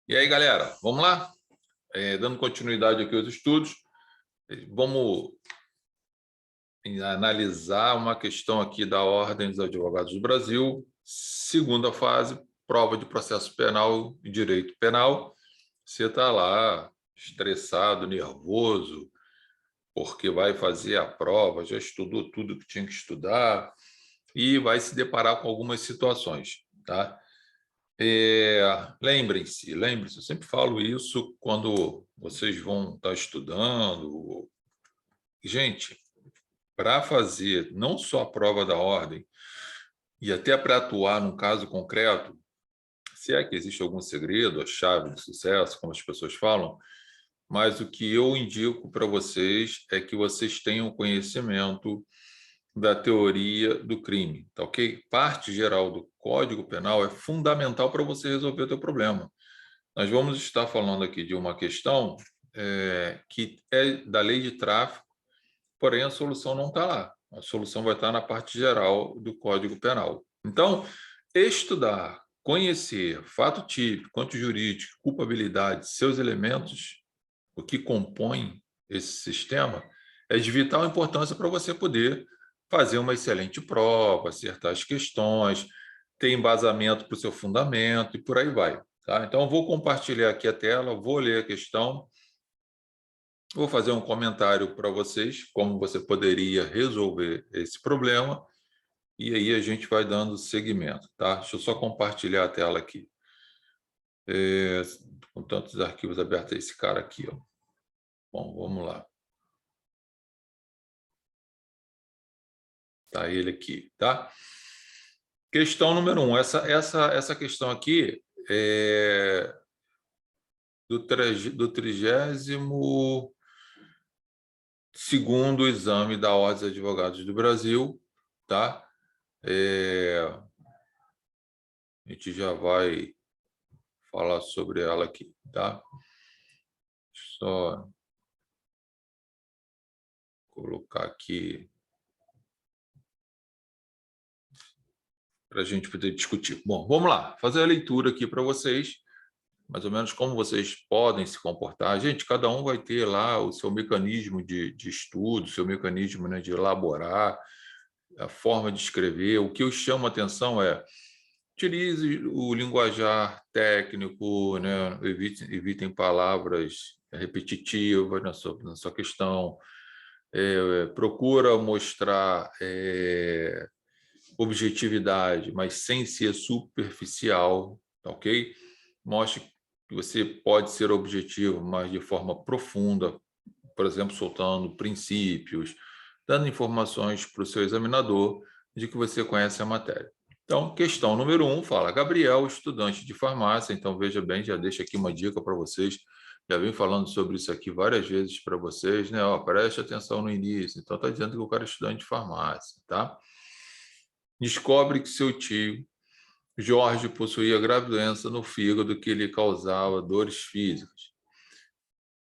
E aí, galera, vamos lá? Dando continuidade aqui aos estudos, vamos analisar uma questão aqui da Ordem dos Advogados do Brasil, segunda fase, prova de processo penal e direito penal. Você está lá estressado, nervoso, porque vai fazer a prova, já estudou tudo que tinha que estudar e vai se deparar com algumas situações, tá? Lembrem-se, eu sempre falo isso quando vocês vão estar estudando. Gente, para fazer não só a prova da ordem, e até para atuar num caso concreto, se é que existe algum segredo, a chave do sucesso, como as pessoas falam, mas o que eu indico para vocês é que vocês tenham conhecimento da teoria do crime, tá ok? Parte geral do Código Penal é fundamental para você resolver o teu problema. Nós vamos estar falando aqui de uma questão que é da lei de tráfico, porém a solução não está lá. A solução vai estar na parte geral do Código Penal. Então, estudar, conhecer fato típico, quanto jurídico, culpabilidade, seus elementos, o que compõe esse sistema, é de vital importância para você poder fazer uma excelente prova, acertar as questões, ter embasamento para o seu fundamento e por aí vai. Tá? Então, vou compartilhar aqui a tela, vou ler a questão, vou fazer um comentário para vocês, como você poderia resolver esse problema, e aí a gente vai dando seguimento. Tá? Deixa eu só compartilhar a tela aqui. Com tantos arquivos abertos, esse cara aqui. Ó. Bom, vamos lá. Tá ele aqui, tá? Questão número 1. Essa questão aqui é do 32º exame da Ordem dos Advogados do Brasil, tá? A gente já vai falar sobre ela aqui, tá? Só colocar aqui para a gente poder discutir. Bom, vamos lá, fazer a leitura aqui para vocês, mais ou menos como vocês podem se comportar. Gente, cada um vai ter lá o seu mecanismo de estudo, o seu mecanismo, né, de elaborar, a forma de escrever. O que eu chamo a atenção é utilize o linguajar técnico, né? Evitem palavras repetitivas na sua questão. Procura mostrar objetividade, mas sem ser superficial, tá ok? Mostre que você pode ser objetivo, mas de forma profunda, por exemplo, soltando princípios, dando informações para o seu examinador de que você conhece a matéria. Então, questão número 1 fala, Gabriel, estudante de farmácia, então veja bem, já deixo aqui uma dica para vocês, já vim falando sobre isso aqui várias vezes para vocês, né? Ó, preste atenção no início, então está dizendo que o cara é estudante de farmácia, tá? Descobre que seu tio, Jorge, possuía grave doença no fígado que lhe causava dores físicas.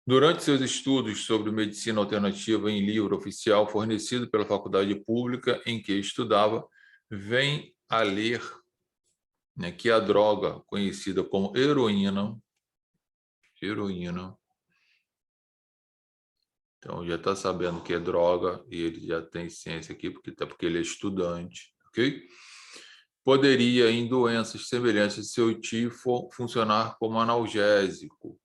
Durante seus estudos sobre medicina alternativa em livro oficial fornecido pela faculdade pública em que estudava, vem a ler, né, que a droga conhecida como heroína, então já está sabendo que é droga e ele já tem ciência aqui, porque ele é estudante, ok? Poderia, em doenças semelhantes de seu tio, funcionar como analgésico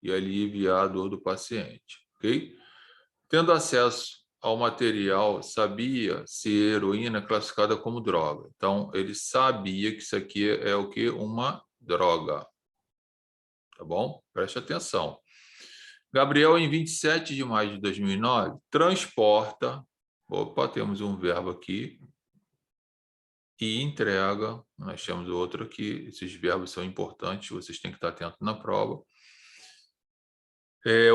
e aliviar a dor do paciente, ok? Tendo acesso ao material, sabia se heroína é classificada como droga. Então, ele sabia que isso aqui é o que? Uma droga. Tá bom? Preste atenção. Gabriel, em 27 de maio de 2009, transporta... Opa, temos um verbo aqui. E entrega. Nós temos outro aqui. Esses verbos são importantes, vocês têm que estar atentos na prova.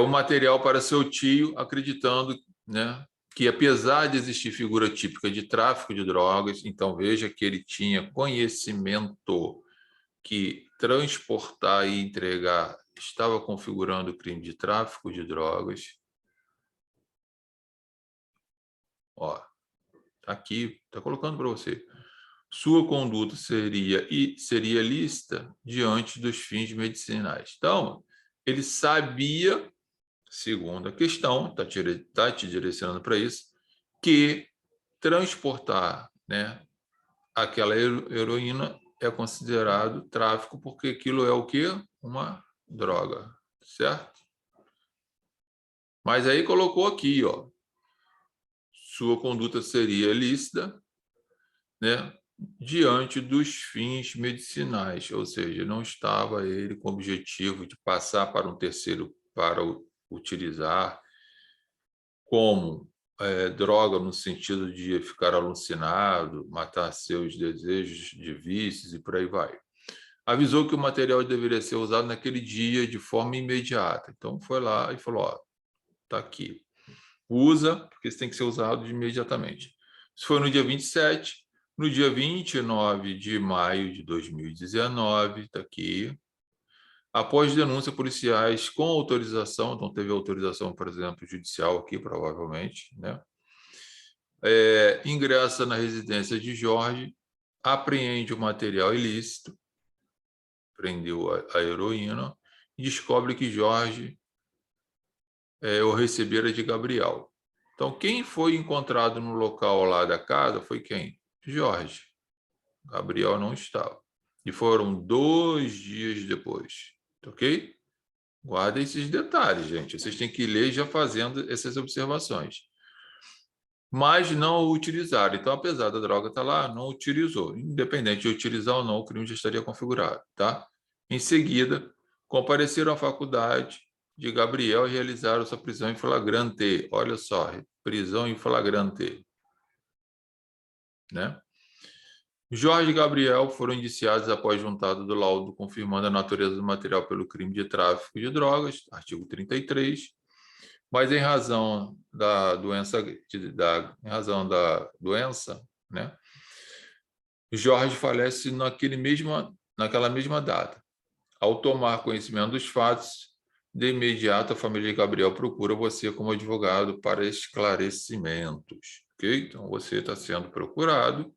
O material para seu tio, acreditando, né, que apesar de existir figura típica de tráfico de drogas, então veja que ele tinha conhecimento que transportar e entregar estava configurando o crime de tráfico de drogas. Ó, aqui está colocando para você. sua conduta seria lícita diante dos fins medicinais. Então, ele sabia, segundo a questão, está te direcionando para isso, que transportar, né, aquela heroína é considerado tráfico, porque aquilo é o quê? Uma droga, certo? Mas aí colocou aqui, ó, sua conduta seria lícita, né, diante dos fins medicinais, ou seja, não estava ele com o objetivo de passar para um terceiro para utilizar como droga no sentido de ficar alucinado, matar seus desejos de vícios e por aí vai. Avisou que o material deveria ser usado naquele dia de forma imediata. Então foi lá e falou, ó, tá aqui. Usa, porque isso tem que ser usado imediatamente. Isso foi no dia 27. No dia 29 de maio de 2019, está aqui, após denúncias policiais com autorização, então teve autorização, por exemplo, judicial aqui, provavelmente, né? Ingressa na residência de Jorge, apreende o material ilícito, prendeu a heroína, e descobre que Jorge o recebera de Gabriel. Então, quem foi encontrado no local lá da casa foi quem? Jorge. Gabriel não estava. E foram 2 dias depois. Ok? Guardem esses detalhes, gente. Vocês têm que ler já fazendo essas observações. Mas não o utilizaram. Então, apesar da droga estar lá, não utilizou. Independente de utilizar ou não, o crime já estaria configurado. Tá? Em seguida, compareceram à faculdade de Gabriel e realizaram sua prisão em flagrante. Olha só, prisão em flagrante. Né? Jorge e Gabriel foram indiciados após juntado do laudo confirmando a natureza do material pelo crime de tráfico de drogas, artigo 33, mas em razão da doença, né, Jorge falece naquela mesma data. Ao tomar conhecimento dos fatos, de imediato a família de Gabriel procura você como advogado para esclarecimentos. Ok? Então, você está sendo procurado,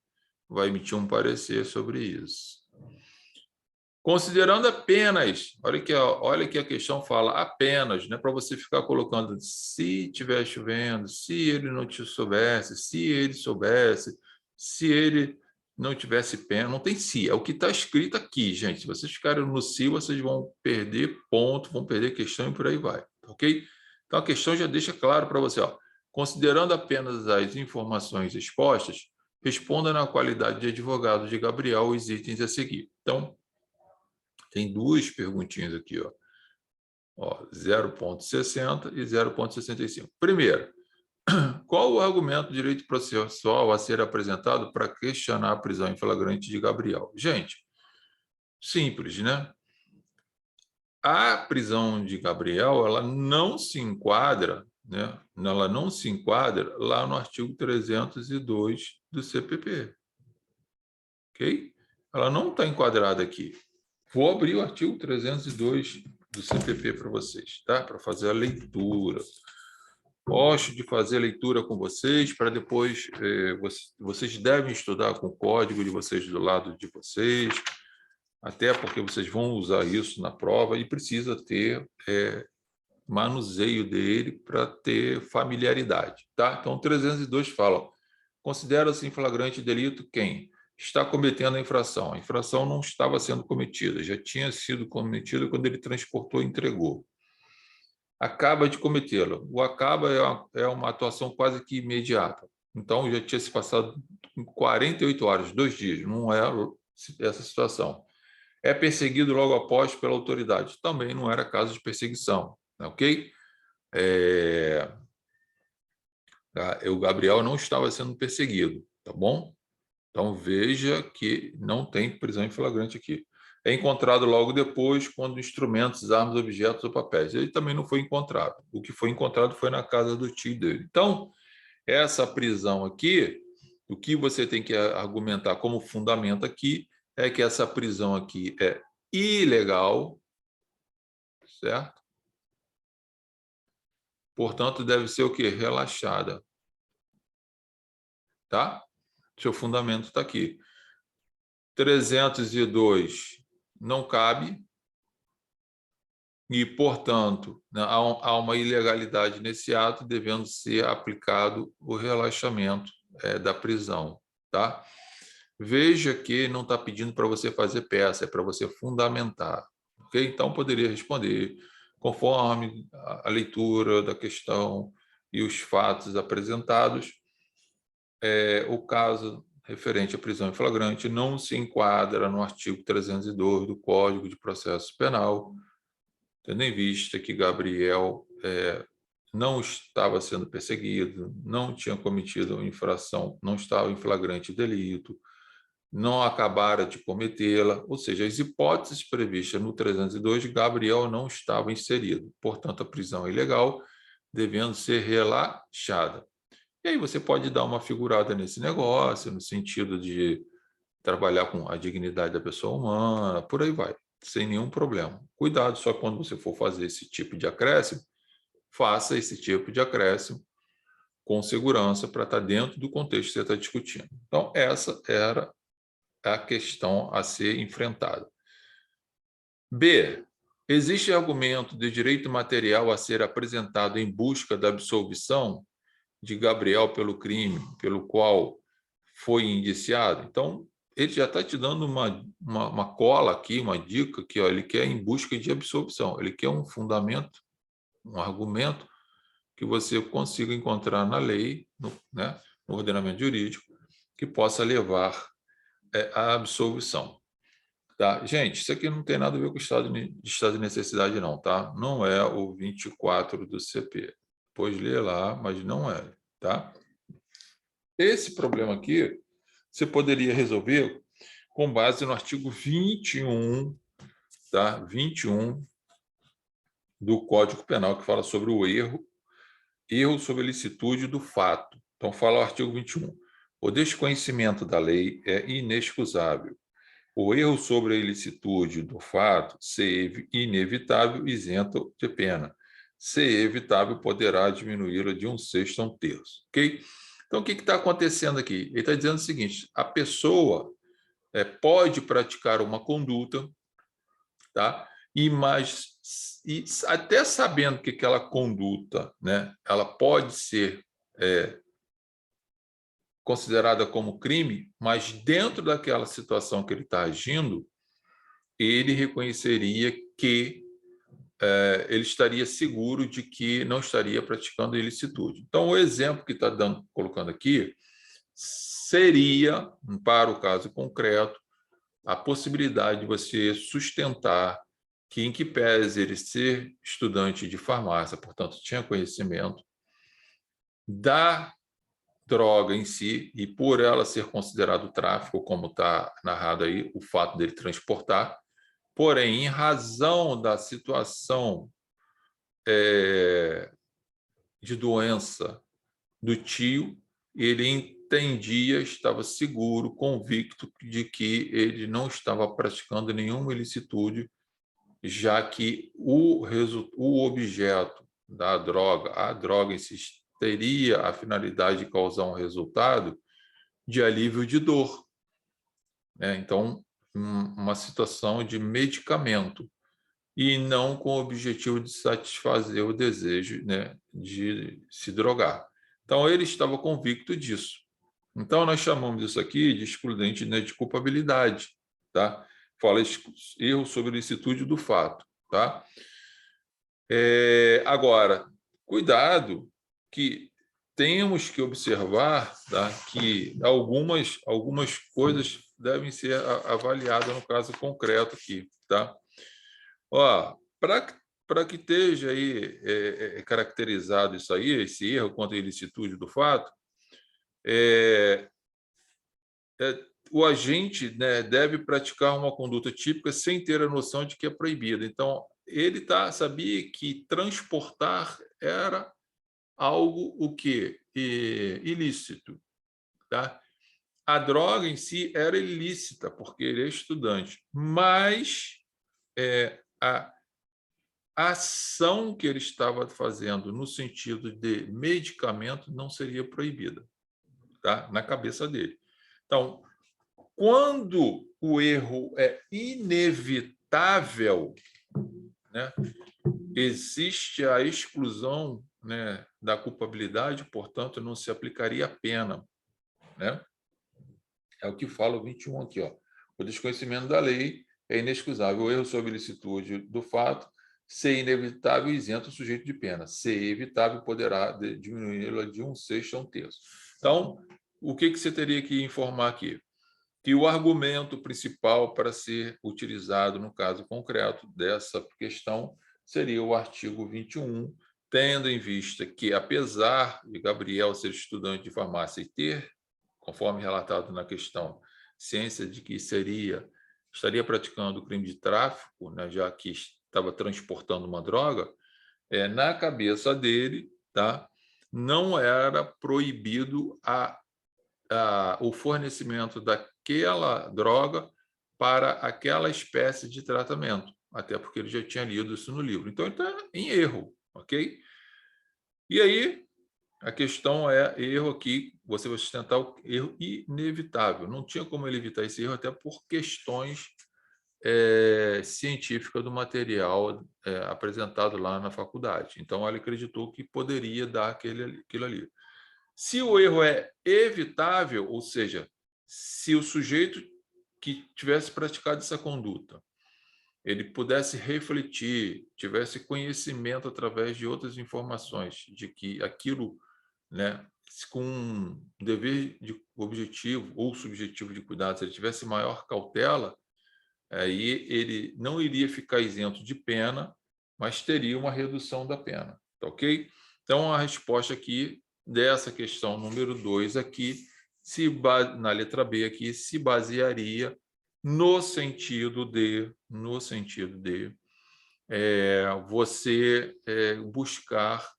vai emitir um parecer sobre isso. Considerando apenas, olha que a questão fala apenas, não é para você ficar colocando se estiver chovendo, se ele não te soubesse, se ele soubesse, se ele não tivesse pena, não tem se, é o que está escrito aqui, gente. Se vocês ficarem no se, vocês vão perder ponto, vão perder questão e por aí vai, ok? Então a questão já deixa claro para você, ó, considerando apenas as informações expostas, responda na qualidade de advogado de Gabriel os itens a seguir. Então, tem 2 perguntinhas aqui, ó. 0,60 e 0,65. Primeiro, qual o argumento de direito processual a ser apresentado para questionar a prisão em flagrante de Gabriel? Gente, simples, né? A prisão de Gabriel, ela não se enquadra, né? Ela não se enquadra lá no artigo 302 do CPP. Ok? Ela não está enquadrada aqui. Vou abrir o artigo 302 do CPP para vocês, tá? Para fazer a leitura. Gosto de fazer a leitura com vocês, para depois vocês devem estudar com o código de vocês do lado de vocês, até porque vocês vão usar isso na prova e precisa ter manuseio dele para ter familiaridade, tá? Então, 302 fala, considera-se em flagrante delito quem está cometendo a infração. A infração não estava sendo cometida, já tinha sido cometida quando ele transportou e entregou. Acaba de cometê-la. O acaba é uma atuação quase que imediata. Então, já tinha se passado 48 horas, 2 dias, não é essa situação. É perseguido logo após pela autoridade. Também não era caso de perseguição, ok? O Gabriel não estava sendo perseguido, tá bom? Então, veja que não tem prisão em flagrante aqui. É encontrado logo depois, quando instrumentos, armas, objetos ou papéis. Ele também não foi encontrado. O que foi encontrado foi na casa do tio dele. Então, essa prisão aqui, o que você tem que argumentar como fundamento aqui é que essa prisão aqui é ilegal, certo? Portanto, deve ser o quê? Relaxada. Tá? Seu fundamento está aqui. 302 não cabe e, portanto, né, há uma ilegalidade nesse ato, devendo ser aplicado o relaxamento da prisão, tá? Veja que não está pedindo para você fazer peça, é para você fundamentar, ok? Então, poderia responder conforme a leitura da questão e os fatos apresentados, o caso referente à prisão em flagrante não se enquadra no artigo 302 do Código de Processo Penal, tendo em vista que Gabriel não estava sendo perseguido, não tinha cometido infração, não estava em flagrante delito, não acabara de cometê-la, ou seja, as hipóteses previstas no 302, Gabriel não estava inserido. Portanto, a prisão é ilegal, devendo ser relaxada. E aí você pode dar uma figurada nesse negócio, no sentido de trabalhar com a dignidade da pessoa humana, por aí vai, sem nenhum problema. Cuidado só quando você for fazer esse tipo de acréscimo, faça esse tipo de acréscimo com segurança para estar dentro do contexto que você está discutindo. Então, essa era a questão a ser enfrentada. B. Existe argumento de direito material a ser apresentado em busca da absolvição de Gabriel pelo crime pelo qual foi indiciado? Então, ele já está te dando uma cola aqui, uma dica que ele quer em busca de absolvição. Ele quer um fundamento, um argumento que você consiga encontrar na lei, no ordenamento jurídico, que possa levar à absolvição. Tá? Gente, isso aqui não tem nada a ver com o estado de necessidade, não, tá? Não é o 24 do CP. Pode ler lá, mas não é, tá? Esse problema aqui, você poderia resolver com base no artigo 21, tá? 21 do Código Penal, que fala sobre o erro sobre a ilicitude do fato. Então, fala o artigo 21. O desconhecimento da lei é inexcusável. O erro sobre a ilicitude do fato, se inevitável, isento de pena. Se evitável, poderá diminuí-la de 1/6 a 1/3. Ok? Então, o que está acontecendo aqui? Ele está dizendo o seguinte: a pessoa pode praticar uma conduta, tá? E até sabendo que aquela conduta, né, ela pode ser considerada como crime, mas dentro daquela situação que ele está agindo, ele reconheceria que ele estaria seguro de que não estaria praticando ilicitude. Então, o exemplo que está colocando aqui seria, para o caso concreto, a possibilidade de você sustentar que, em que pese ele ser estudante de farmácia, portanto, tinha conhecimento da droga em si, e por ela ser considerado tráfico, como está narrado aí, o fato dele transportar, porém, em razão da situação de doença do tio, ele entendia, estava seguro, convicto de que ele não estava praticando nenhuma ilicitude, já que o objeto da droga, a droga em si, teria a finalidade de causar um resultado de alívio de dor, né? Então, uma situação de medicamento, e não com o objetivo de satisfazer o desejo, né, de se drogar. Então, ele estava convicto disso. Então, nós chamamos isso aqui de excludente, né, de culpabilidade, tá? Fala erro sobre a ilicitude do fato, tá? Agora, cuidado, que temos que observar, tá, que algumas coisas devem ser avaliadas no caso concreto aqui, tá? Para que esteja aí caracterizado isso aí, esse erro contra a ilicitude do fato, o agente, né, deve praticar uma conduta típica sem ter a noção de que é proibida. Então, ele sabia que transportar era algo o quê? Ilícito, tá? A droga em si era ilícita, porque ele é estudante, mas a ação que ele estava fazendo no sentido de medicamento não seria proibida, tá? Na cabeça dele. Então, quando o erro é inevitável, né? Existe a exclusão, né, da culpabilidade, portanto, não se aplicaria a pena, né? É o que fala o 21 aqui, ó. O desconhecimento da lei é inexcusável. O erro sob ilicitude do fato, ser inevitável, isenta o sujeito de pena. Ser evitável, poderá diminuí-la de 1/6 a 1/3. Então, o que você teria que informar aqui? Que o argumento principal para ser utilizado no caso concreto dessa questão seria o artigo 21, tendo em vista que, apesar de Gabriel ser estudante de farmácia e ter, conforme relatado na questão, ciência de que estaria praticando o crime de tráfico, né, já que estava transportando uma droga, na cabeça dele, tá, não era proibido o fornecimento daquela droga para aquela espécie de tratamento, até porque ele já tinha lido isso no livro. Então, ele está em erro, ok? E aí, a questão é erro aqui, você vai sustentar o erro inevitável. Não tinha como ele evitar esse erro, até por questões científicas do material apresentado lá na faculdade. Então, ele acreditou que poderia dar aquilo ali. Se o erro é evitável, ou seja, se o sujeito que tivesse praticado essa conduta, ele pudesse refletir, tivesse conhecimento através de outras informações de que aquilo, né, com um dever de objetivo ou subjetivo de cuidado, se ele tivesse maior cautela, aí ele não iria ficar isento de pena, mas teria uma redução da pena, tá ok? Então, a resposta aqui dessa questão número 2 aqui, na letra B aqui, se basearia no sentido de você buscar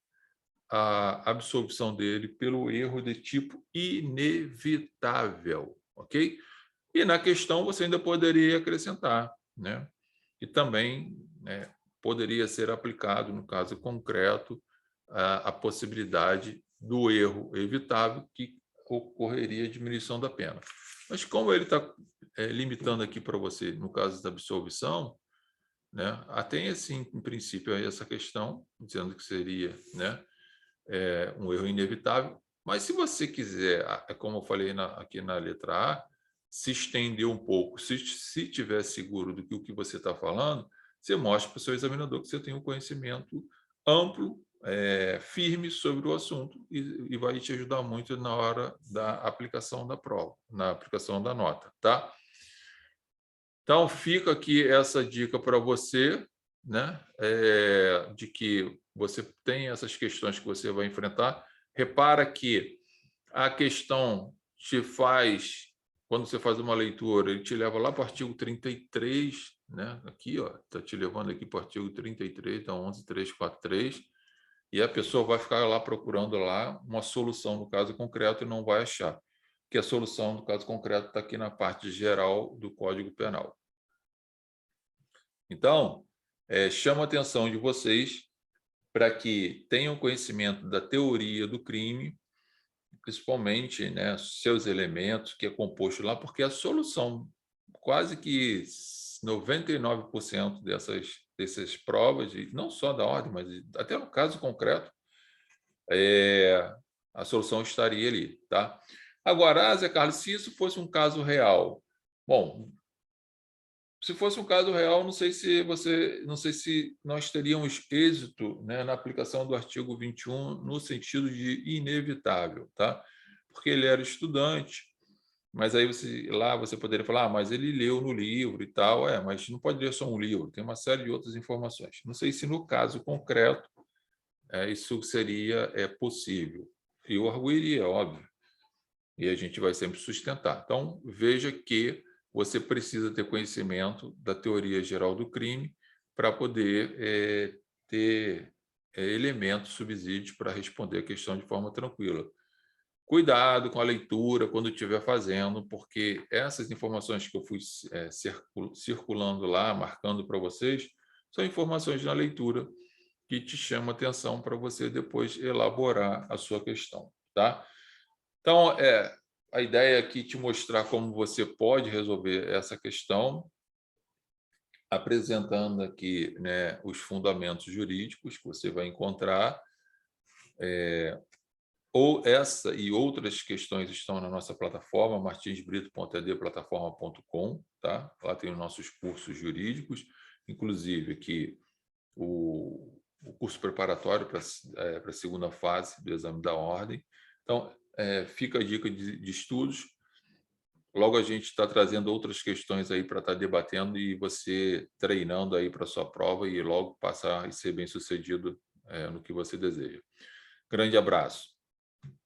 a absolvição dele pelo erro de tipo inevitável, ok? E na questão você ainda poderia acrescentar, né? E também, né, poderia ser aplicado, no caso concreto, a possibilidade do erro evitável que ocorreria diminuição da pena. Mas como ele está limitando aqui para você, no caso da absolvição, né, tem assim, em princípio, aí essa questão, dizendo que seria, né, um erro inevitável, mas se você quiser, como eu falei aqui na letra A, se estender um pouco, se tiver seguro do que o que você está falando, você mostra para o seu examinador que você tem um conhecimento amplo, firme sobre o assunto e vai te ajudar muito na hora da aplicação da prova, na aplicação da nota, tá? Então, fica aqui essa dica para você, né? De que você tem essas questões que você vai enfrentar. Repara que a questão te faz, quando você faz uma leitura, ele te leva lá para o artigo 33, né? Aqui, ó, está te levando aqui para o artigo 33, então 11.343, e a pessoa vai ficar lá procurando lá uma solução no caso concreto e não vai achar, que a solução no caso concreto está aqui na parte geral do Código Penal. Então, chamo a atenção de vocês para que tenham conhecimento da teoria do crime, principalmente, né, seus elementos, que é composto lá, porque a solução, quase que 99% dessas provas, e não só da ordem, mas até no caso concreto, a solução estaria ali, tá? Agora, Zé Carlos, se isso fosse um caso real, bom, se fosse um caso real, não sei se nós teríamos êxito, né, na aplicação do artigo 21 no sentido de inevitável, tá? Porque ele era estudante, mas aí você poderia falar, mas ele leu no livro e tal, mas não pode ler só um livro, tem uma série de outras informações. Não sei se no caso concreto isso seria possível. Eu arguiria, óbvio, e a gente vai sempre sustentar. Então, veja que você precisa ter conhecimento da teoria geral do crime para poder ter elementos, subsídios para responder a questão de forma tranquila. Cuidado com a leitura quando estiver fazendo, porque essas informações que eu fui circulando lá, marcando para vocês, são informações na leitura que te chamam a atenção para você depois elaborar a sua questão, tá? Então, a ideia aqui é te mostrar como você pode resolver essa questão, apresentando aqui, né, os fundamentos jurídicos que você vai encontrar. Ou essa e outras questões estão na nossa plataforma, martinsbrito.edplataforma.com, tá? Lá tem os nossos cursos jurídicos, inclusive aqui o curso preparatório para a segunda fase do exame da ordem. Então, fica a dica de estudos. Logo a gente está trazendo outras questões aí para estar debatendo e você treinando aí para a sua prova e logo passar e ser bem-sucedido no que você deseja. Grande abraço.